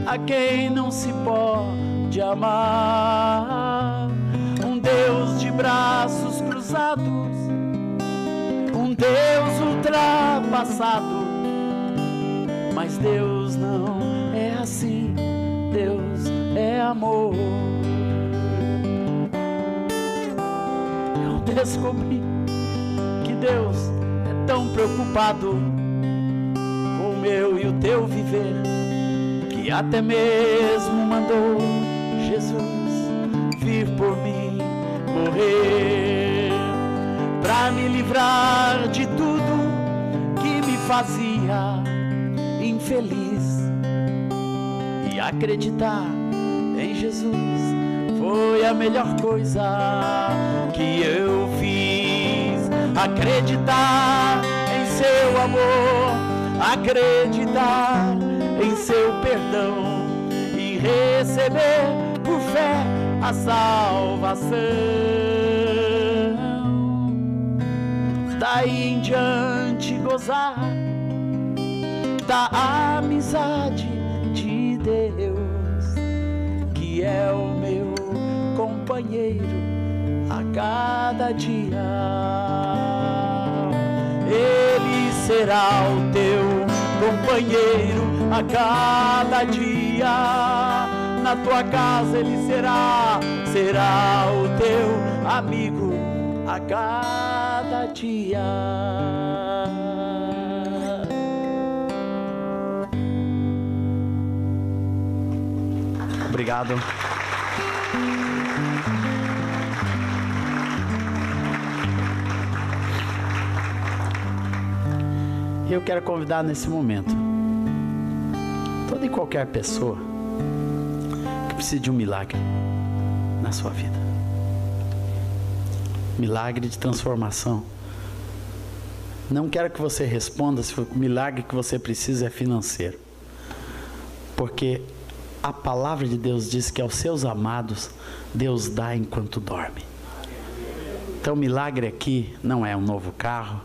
a quem não se pode amar. Um Deus de braços cruzados, um Deus ultrapassado. Mas Deus não é assim, Deus é amor. Eu descobri que Deus é tão preocupado com o meu e o teu viver, que até mesmo mandou Jesus vir por mim morrer, pra me livrar de tudo que me fazia infeliz. E acreditar em Jesus foi a melhor coisa que eu fiz. Acreditar em seu amor, acreditar em seu perdão e receber por fé a salvação. Daí em diante gozar da amizade de Deus, que é o meu companheiro a cada dia. Ele será o teu companheiro a cada dia. Na tua casa ele será o teu amigo a cada dia. Obrigado. Eu quero convidar nesse momento toda e qualquer pessoa que precise de um milagre na sua vida. Milagre de transformação. Não quero que você responda se o milagre que você precisa é financeiro, porque a palavra de Deus diz que aos seus amados Deus dá enquanto dorme. Então o milagre aqui não é um novo carro,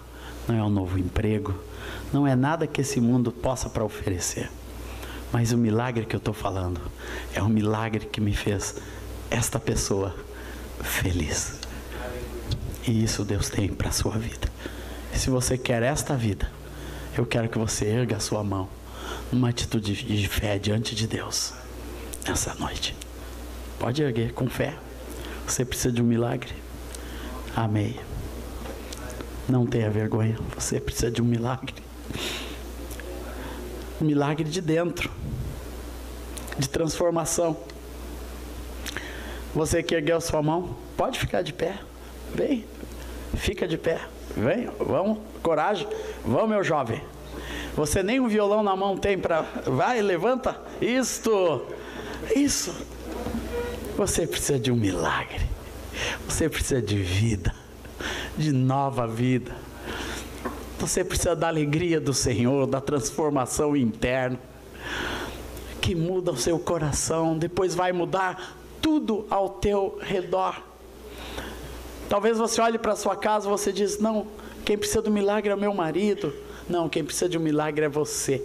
não é um novo emprego, não é nada que esse mundo possa para oferecer. Mas o milagre que eu estou falando é um milagre que me fez esta pessoa feliz. E isso Deus tem para a sua vida. E se você quer esta vida, eu quero que você erga a sua mão numa atitude de fé diante de Deus essa noite. Pode erguer com fé. Você precisa de um milagre? Amém. Não tenha vergonha. Você precisa de um milagre. Um milagre de dentro, de transformação. Você que ergueu a sua mão, pode ficar de pé. Vem, fica de pé. Vem, vamos, coragem. Vamos, meu jovem. Você nem um violão na mão tem para... Vai, levanta. Isso. Você precisa de um milagre. Você precisa de vida, de nova vida. Você precisa da alegria do Senhor, da transformação interna, que muda o seu coração, depois vai mudar tudo ao teu redor. Talvez você olhe para a sua casa e você diz, não, quem precisa do milagre é o meu marido. Não, quem precisa de um milagre é você.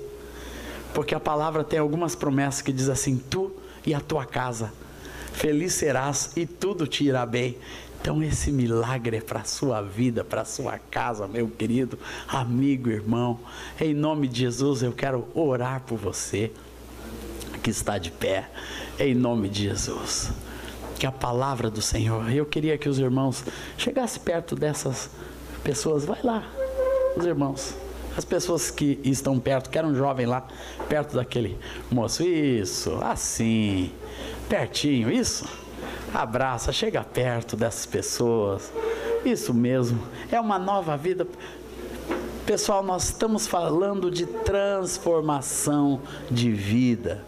Porque a palavra tem algumas promessas que diz assim, tu e a tua casa, feliz serás e tudo te irá bem. Então esse milagre é para a sua vida, para a sua casa, meu querido amigo, irmão. Em nome de Jesus eu quero orar por você que está de pé, em nome de Jesus. Que a palavra do Senhor, eu queria que os irmãos chegassem perto dessas pessoas. Vai lá, os irmãos, as pessoas que estão perto, quero um jovem lá, perto daquele moço. Isso, assim, pertinho, isso. Abraça, chega perto dessas pessoas. Isso mesmo, é uma nova vida. Pessoal, nós estamos falando de transformação de vida,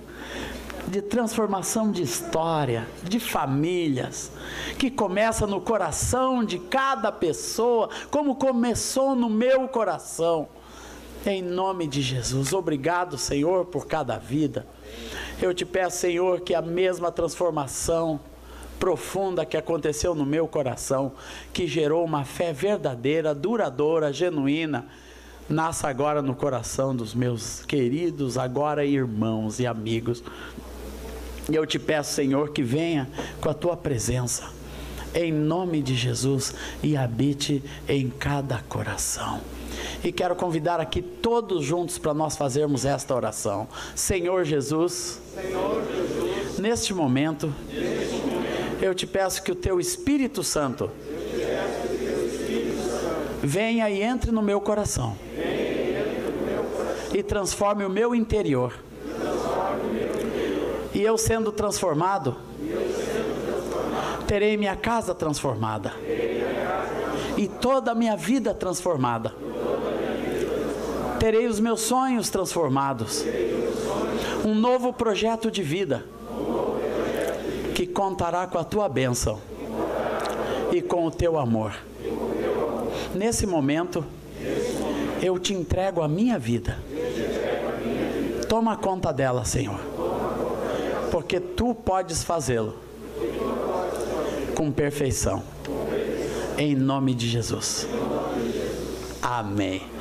de transformação de história, de famílias, que começa no coração de cada pessoa, como começou no meu coração. Em nome de Jesus, obrigado, Senhor, por cada vida. Eu te peço, Senhor, que a mesma transformação profunda que aconteceu no meu coração, que gerou uma fé verdadeira, duradoura, genuína, nasça agora no coração dos meus queridos, agora irmãos e amigos. E eu te peço, Senhor, que venha com a tua presença, em nome de Jesus, e habite em cada coração. E quero convidar aqui todos juntos para nós fazermos esta oração. Senhor Jesus, neste momento, eu te peço que o teu Espírito Santo venha e entre no meu coração e transforme o meu interior. E eu sendo transformado, terei minha casa transformada e toda a minha vida transformada. Terei os meus sonhos transformados, um novo projeto de vida que contará com a tua bênção e com o teu amor. Nesse momento, eu te entrego a minha vida. Toma conta dela, Senhor, porque tu podes fazê-lo com perfeição. Em nome de Jesus. Amém.